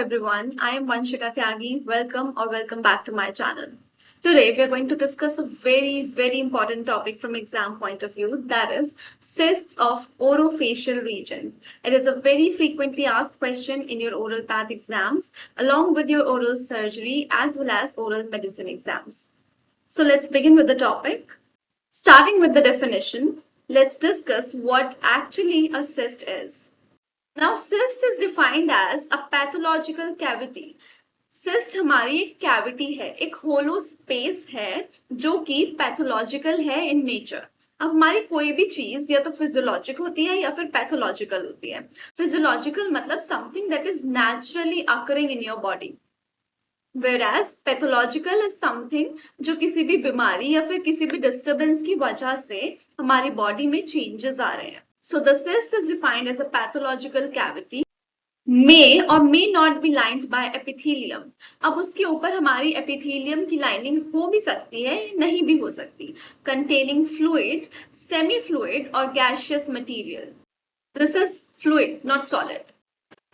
everyone, I am Vanshika Tyagi. Welcome back to my channel. Today we are going to discuss a very important topic from exam point of view, that is cysts of orofacial region. It is a very frequently asked question in your oral path exams along with your oral surgery as well as oral medicine exams. So let's begin with the topic. Starting with the definition, let's discuss what actually a cyst is. Now, cyst is defined as a pathological cavity. Cyst हमारी एक cavity है, एक होलो space है जो कि pathological है in nature. अब हमारी कोई भी चीज या तो फिजियोलॉजिक होती है या फिर पैथोलॉजिकल होती है. फिजियोलॉजिकल मतलब something that is naturally occurring in your body, whereas pathological is something जो किसी भी बीमारी या फिर किसी भी डिस्टर्बेंस की वजह से हमारी बॉडी में चेंजेस आ रहे हैं. So the cyst is defined as a pathological cavity, may or may not be lined by epithelium. अब उसके ऊपर हमारी epithelium की लाइनिंग हो भी सकती है, नहीं भी हो सकती. Containing fluid, semi-fluid और gaseous material. This is fluid, not solid.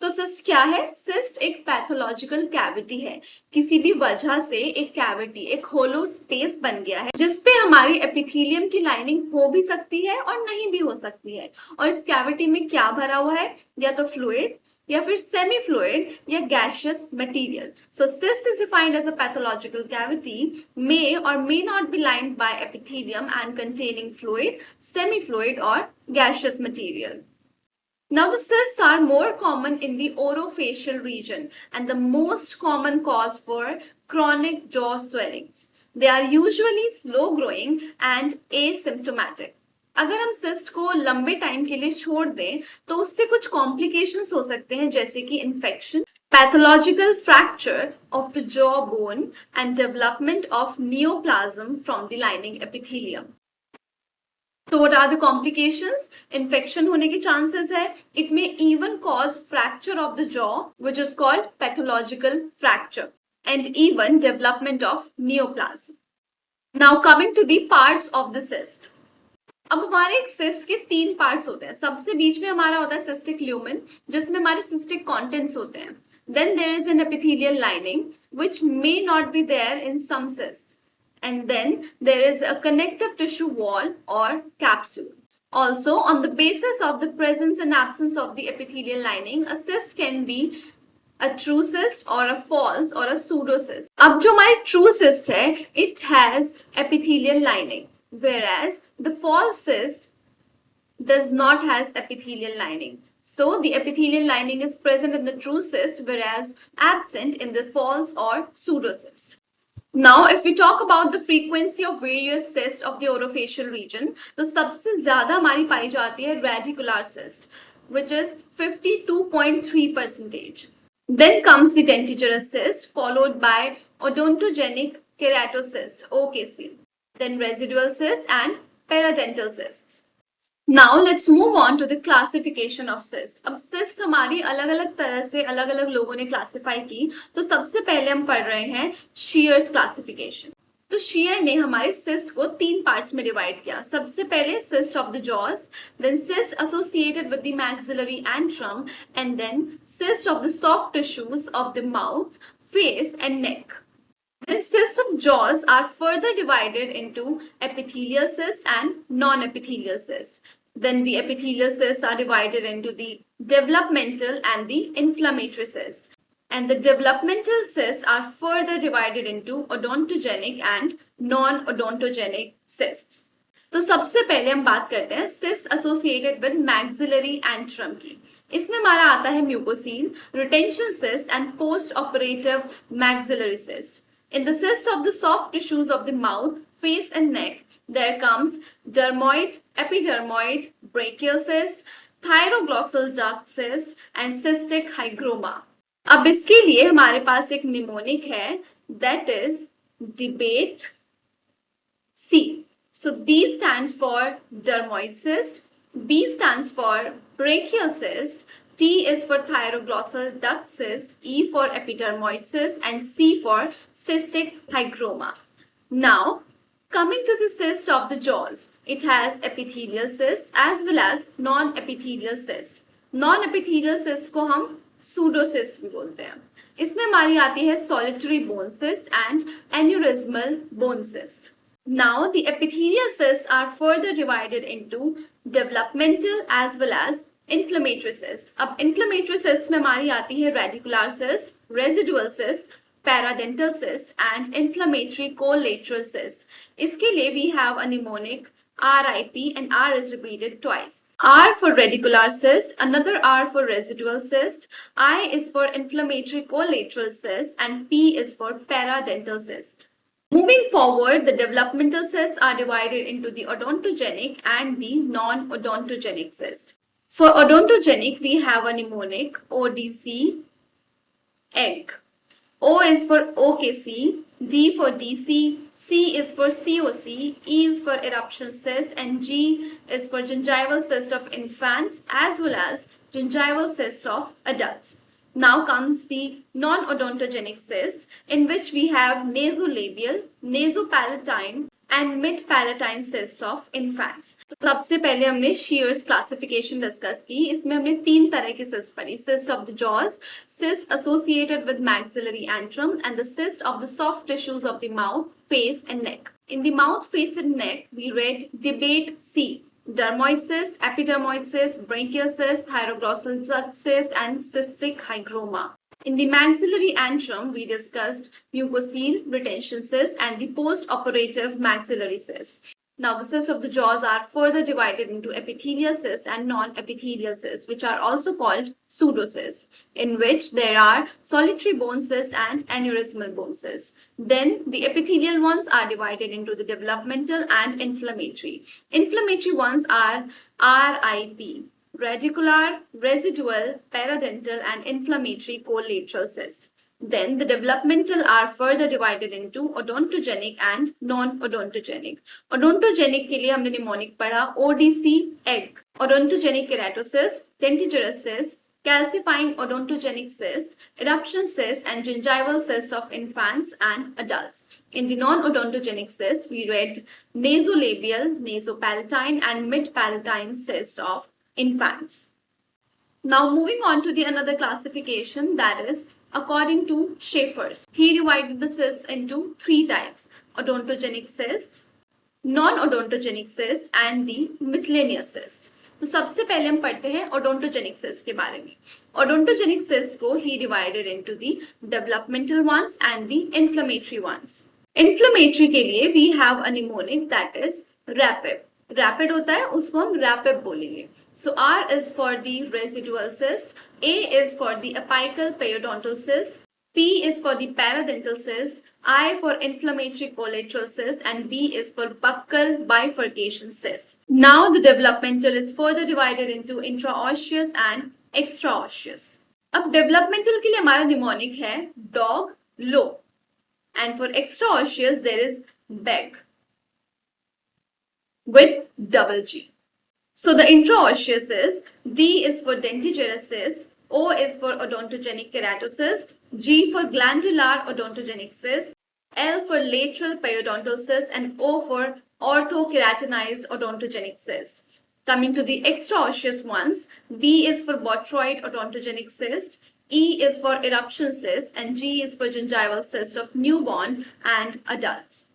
तो सिस्ट क्या है? सिस्ट एक पैथोलॉजिकल कैविटी है. किसी भी वजह से एक कैविटी, एक होलो स्पेस बन गया है जिसपे हमारी एपिथेलियम की लाइनिंग हो भी सकती है और नहीं भी हो सकती है. और इस कैविटी में क्या भरा हुआ है? या तो फ्लूइड या फिर सेमी फ्लूइड या gaseous material. So cyst is defined as a pathological cavity may or may not be lined by epithelium and containing fluid, semi fluid or gaseous material. Now the cysts are more common in the orofacial region and the most common cause for chronic jaw swellings. They are usually slow growing and asymptomatic. अगर हम cyst को लंबे time के लिए छोड़ दें तो उससे कुछ कॉम्प्लिकेशंस हो सकते हैं, जैसे कि infection, pathological fracture of the jaw bone and development of neoplasm from the lining epithelium. So what are the complications? Infection होने के chances है. It may even cause fracture of the jaw, which is called pathological fracture, and even development of neoplasm. Now coming to the parts of the cyst. अब हमारे एक cyst के 3 parts होते हैं. सबसे बीच में हमारा होता है सिस्टिक ल्यूमेन जिसमें हमारे सिस्टिक कंटेंट्स होते हैं. Then there is an epithelial lining which may not be there in some cysts. And then there is a connective tissue wall or capsule. Also, on the basis of the presence and absence of the epithelial lining, a cyst can be a true cyst or a false or a pseudocyst. अब जो हमारी true cyst है, it has epithelial lining, whereas the false cyst does not has epithelial lining. So the epithelial lining is present in the true cyst, whereas absent in the false or pseudocyst. Now, if we talk about the frequency of various cysts of the orofacial region, तो सबसे ज़्यादा हमारी पाई जाती है radicular cyst, which is 52.3%. Then comes the dentigerous cyst, followed by odontogenic keratocyst (OKC). Then residual cyst and peridental cysts. Now let's move on to the classification of cyst. अब cyst हमारी अलग अलग तरह से अलग अलग लोगों ने क्लासिफाई की. तो सबसे पहले हम पढ़ रहे हैं Shear's classification. तो Shear ने हमारे cyst को 3 पार्ट्स में डिवाइड किया. सबसे पहले cyst of the jaws, then cyst associated with the maxillary antrum, and then cyst of the soft tissues of the mouth, face and neck. Then cysts of jaws are further divided into epithelial cysts and non-epithelial cysts. Then the epithelial cysts are divided into the developmental and the inflammatory cysts. And the developmental cysts are further divided into odontogenic and non-odontogenic cysts. तो सबसे पहले हम बात करते हैं cysts associated with maxillary antrum की. इसमें हमारा आता है mucocele, retention cyst and post-operative maxillary cyst. In the cyst of the soft tissues of the mouth, face and neck, there comes dermoid, epidermoid, brachial cyst, thyroglossal duct cyst and cystic hygroma. अब इसके लिए हमारे पास एक mnemonic है, that is debate C. So D stands for dermoid cyst, B stands for brachial cyst, T is for thyroglossal duct cyst, E for epidermoid cyst, and C for cystic hygroma. Now, coming to the cyst of the jaws, it has epithelial cysts as well as non-epithelial cysts. Non-epithelial cysts को हम सूडोसिस्ट भी बोलते हैं। इसमें हमारी आती है solitary bone cyst and aneurysmal bone cyst. Now, the epithelial cysts are further divided into developmental as well as inflammatory cysts. अब inflammatory cysts में हमारी आती है radicular cyst, residual cyst, paradental cyst and inflammatory collateral cyst. इसके लिए we have a mnemonic RIP and R is repeated twice. R for radicular cyst, another R for residual cyst, I is for inflammatory collateral cyst and P is for paradental cyst. Moving forward, the developmental cysts are divided into the odontogenic and the non-odontogenic cyst. For odontogenic, we have a mnemonic ODC, egg. O is for OKC, D for DC, C is for COC, E is for eruption cyst, and G is for gingival cyst of infants as well as gingival cyst of adults. Now comes the non-odontogenic cyst, in which we have nasolabial, nasopalatine and mid-palatine cysts of infants. तो सबसे पहले हमने Shear's classification discuss की. इसमें हमने 3 तरह के cysts पढ़ी. Cyst of the jaws, cyst associated with maxillary antrum, and the cyst of the soft tissues of the mouth, face and neck. In the mouth, face and neck, we read debate C. Dermoid cyst, epidermoid cyst, branchial cyst, thyroglossal duct cyst, and cystic hygroma. In the maxillary antrum, we discussed mucocele, retention cyst, and the post-operative maxillary cyst. Now, the cysts of the jaws are further divided into epithelial cysts and non-epithelial cysts, which are also called pseudocysts, in which there are solitary bone cysts and aneurysmal bone cysts. Then, the epithelial ones are divided into the developmental and inflammatory. Inflammatory ones are RIP, radicular, residual, paradental, and inflammatory collateral cysts. Then the developmental are further divided into odontogenic and non-odontogenic. Odontogenic के लिए हमने mnemonic पढ़ा ODC, egg. Odontogenic keratocyst, dentigerous cyst, calcifying odontogenic cyst, eruption cyst, and gingival cyst of infants and adults. In the non-odontogenic cyst, we read nasolabial, nasopalatine, and mid-palatine cyst of infants. Now moving on to the another classification, that is according to Schaefer's. He divided the cysts into 3 types: odontogenic cysts, non-odontogenic cysts, and the miscellaneous cysts. तो सबसे पहले हम पढ़ते हैं odontogenic cysts के बारे में. Odontogenic cysts को he divided into the developmental ones and the inflammatory ones. Inflammatory के लिए we have a mnemonic that is rapid. Rapid होता है, उसको हम rapid बोलेंगे. So R is for the residual cyst, A is for the apical periodontal cyst, P is for the paradental cyst, I for inflammatory collateral cyst, and B is for buccal bifurcation cyst. Now the developmental is further divided into intraosseous and extraosseous. अब developmental के लिए हमारा mnemonic है dog, low, and for extraosseous there is beg with double G. So the intraosseous is D is for dentigerous cyst, O is for odontogenic keratocyst, G for glandular odontogenic cyst, L for lateral periodontal cyst, and O for orthokeratinized odontogenic cyst. Coming to the extraosseous ones, B is for botryoid odontogenic cyst, E is for eruption cyst, and G is for gingival cyst of newborn and adults.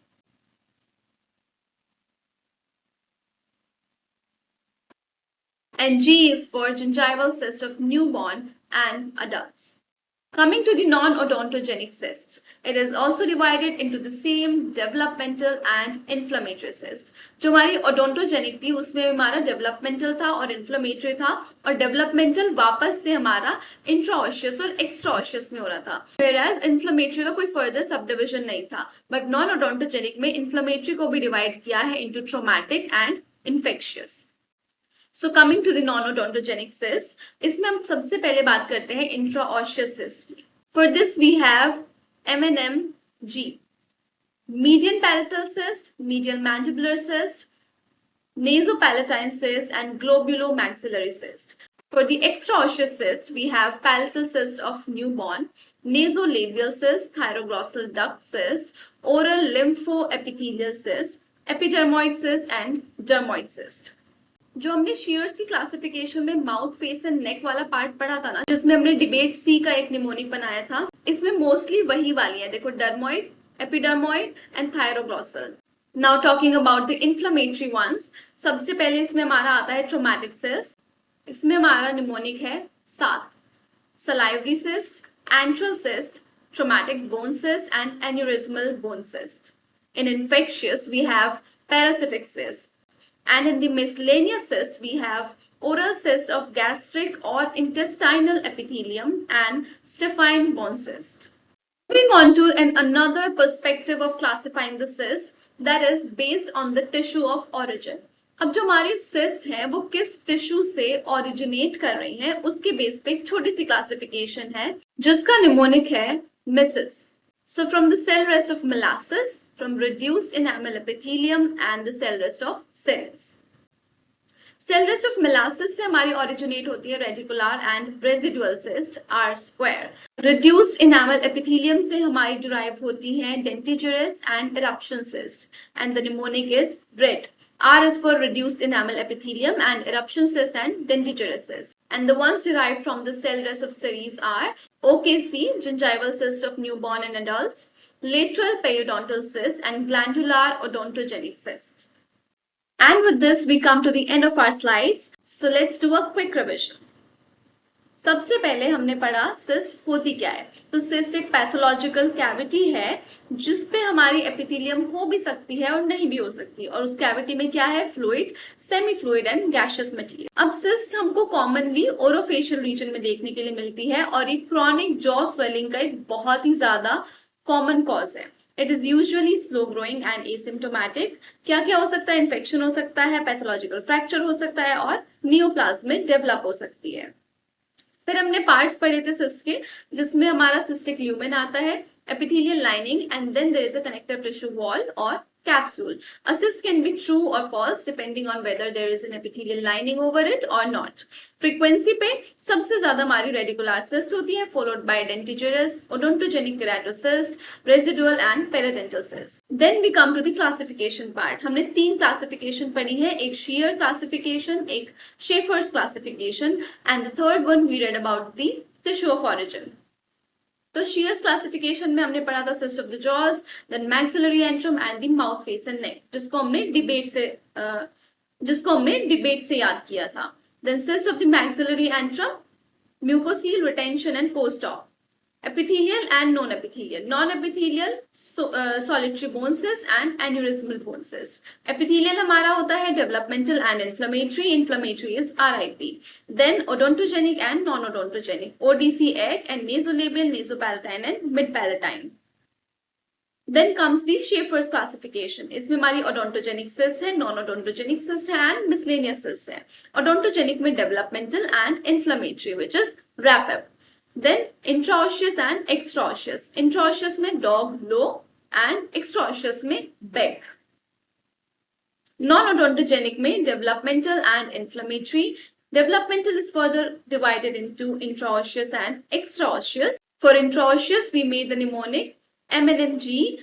And G is for gingival cyst of newborn and adults. Coming to the non-odontogenic cysts, it is also divided into the same developmental and inflammatory cysts. जो हमारी odontogenic थी उसमें हमारा developmental था और inflammatory था, और developmental वापस से हमारा intraosseous और extraosseous में हो रहा था. Whereas inflammatory का कोई further subdivision नहीं था, but non-odontogenic में inflammatory को भी divide किया है into traumatic and infectious. So coming to the non-odontogenic cysts, इसमें हम सबसे पहले बात करते हैं intraosseous cyst की. For this we have MNMG, median palatal cyst, medial mandibular cyst, nasopalatine cyst, and globulomaxillary cyst. For the extraosseous cyst, we have palatal cyst of newborn, nasolabial cyst, thyroglossal duct cyst, oral lymphoepithelial cyst, epidermoid cyst, and dermoid cyst. जो हमने shares की classification में mouth, face and नेक वाला part पढ़ा था ना, जिसमें हमने डिबेट सी का एक निमोनिक बनाया था, इसमें मोस्टली वही वाली है। देखो, dermoid, epidermoid and thyroglossal. Now talking about the inflammatory ones, सबसे पहले इसमें हमारा आता है ट्रोमैटिक सिस्ट। इसमें हमारा निमोनिक है 7, salivary cyst, antral cyst, traumatic bone cyst, and aneurysmal bone cyst. In infectious, we have parasitic cyst. And in the miscellaneous cyst, we have oral cyst of gastric or intestinal epithelium and Staphyine bone cyst. Moving on to another perspective of classifying the cysts, that is based on the tissue of origin. अब जो हमारे cyst हैं वो किस tissue से originate कर रही हैं, उसके बेस पे एक छोटी सी क्लासिफिकेशन है जिसका निमोनिक है Mrs. So from the cell rest of molasses, from reduced enamel epithelium and the cell rest of cells. Cell rest of Malassez से हमारी ओरिजिनेट होती है radicular and residual cyst R square. Reduced enamel epithelium से हमारी derive होती है dentigerous and eruption cyst and the mnemonic is red. R is for reduced enamel epithelium and eruption cyst and dentigerous cyst. And the ones derived from the cell rest of series are OKC, gingival cyst of newborn and adults, lateral periodontal cyst, and glandular odontogenic cyst. And with this, we come to the end of our slides. So let's do a quick revision. सबसे पहले हमने पढ़ा cyst होती क्या है. तो cyst एक pathological cavity है जिसपे हमारी एपिथेलियम हो भी सकती है और नहीं भी हो सकती, और उस कैविटी में क्या है, fluid, semi fluid and gaseous material. अब सिस्ट हमको कॉमनली ओरोफेशियल रीजन में देखने के लिए मिलती है और एक क्रॉनिक जॉ स्वेलिंग का एक बहुत ही ज्यादा कॉमन कॉज है. It is usually slow growing and asymptomatic. क्या क्या हो सकता है, इन्फेक्शन हो सकता है, पैथोलॉजिकल फ्रैक्चर हो सकता है और नियोप्लाज्मिक डेवलप हो सकती है. फिर हमने पार्ट्स पढ़े थे सिस्ट के, जिसमें हमारा सिस्टिक ल्यूमेन आता है, epithelial lining, and then there is a connective tissue wall और capsule. A cyst can be true or false depending on whether there is an epithelial lining over it or not. Frequency पे सबसे ज्यादा हमारी radicular cyst होती है, followed by dentigerous, odontogenic keratocyst, residual and periodontal cyst. Then we come to the classification part. हमने 3 classification पढ़ी है, एक shear classification, एक Schaeffer's classification, and the third one we read about the tissue of origin. तो Shear's classification में हमने पढ़ा था cyst of the jaws, then maxillary antrum and the mouth, face and neck, जिसको हमने डिबेट से याद किया था. Then cyst of the maxillary antrum, mucocele, retention and post op, epithelial and non-epithelial. Non-epithelial solitary bone cyst and aneurysmal bone cyst. Epithelial हमारा होता है developmental and inflammatory. Inflammatory is RIP. Then odontogenic and non-odontogenic. ODC egg and nasolabial, nasopalatine and mid-palatine. Then comes the Schaeffer's classification. इसमें हमारी odontogenic cyst है, non-odontogenic cyst है and miscellaneous cyst है. Odontogenic में developmental and inflammatory, which is RAPEP. Then intraosseous and extraosseous. Intraosseous में dog, low, and extraosseous में beg. Non-odontogenic में developmental and inflammatory. Developmental is further divided into intraosseous and extraosseous. For intraosseous, we made the mnemonic MNMG,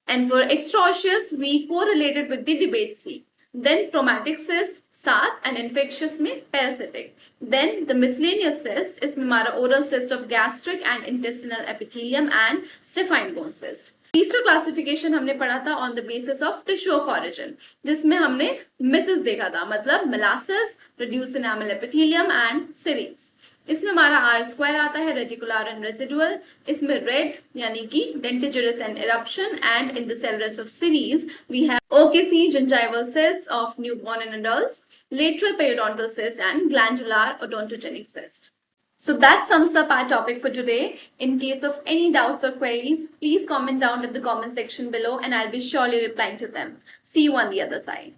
and for extraosseous, we correlated with the debate C. Then traumatic cyst 7 and infectious में parasitic. Then the miscellaneous cyst इसमें हमारा oral cyst of gastric and intestinal epithelium and Staphyine bone cyst. तीसरा classification हमने पढ़ा था on the basis of tissue of origin, जिसमें हमने मिसेस देखा था, मतलब Malassez, reduced enamel epithelium and Serres. इसमें हमारा आर स्क्वायर आता है, रेडिकुलर एंड रेसिडुअल. इसमें रेड यानी कि dentigerous and eruption, and in the cell rest of Serres we have OKC, gingival cysts of newborn and adults, lateral periodontal cyst and glandular odontogenic cyst. So that sums up our topic for today. In case of any doubts or queries, please comment down in the comment section below and I'll be surely replying to them. See you on the other side.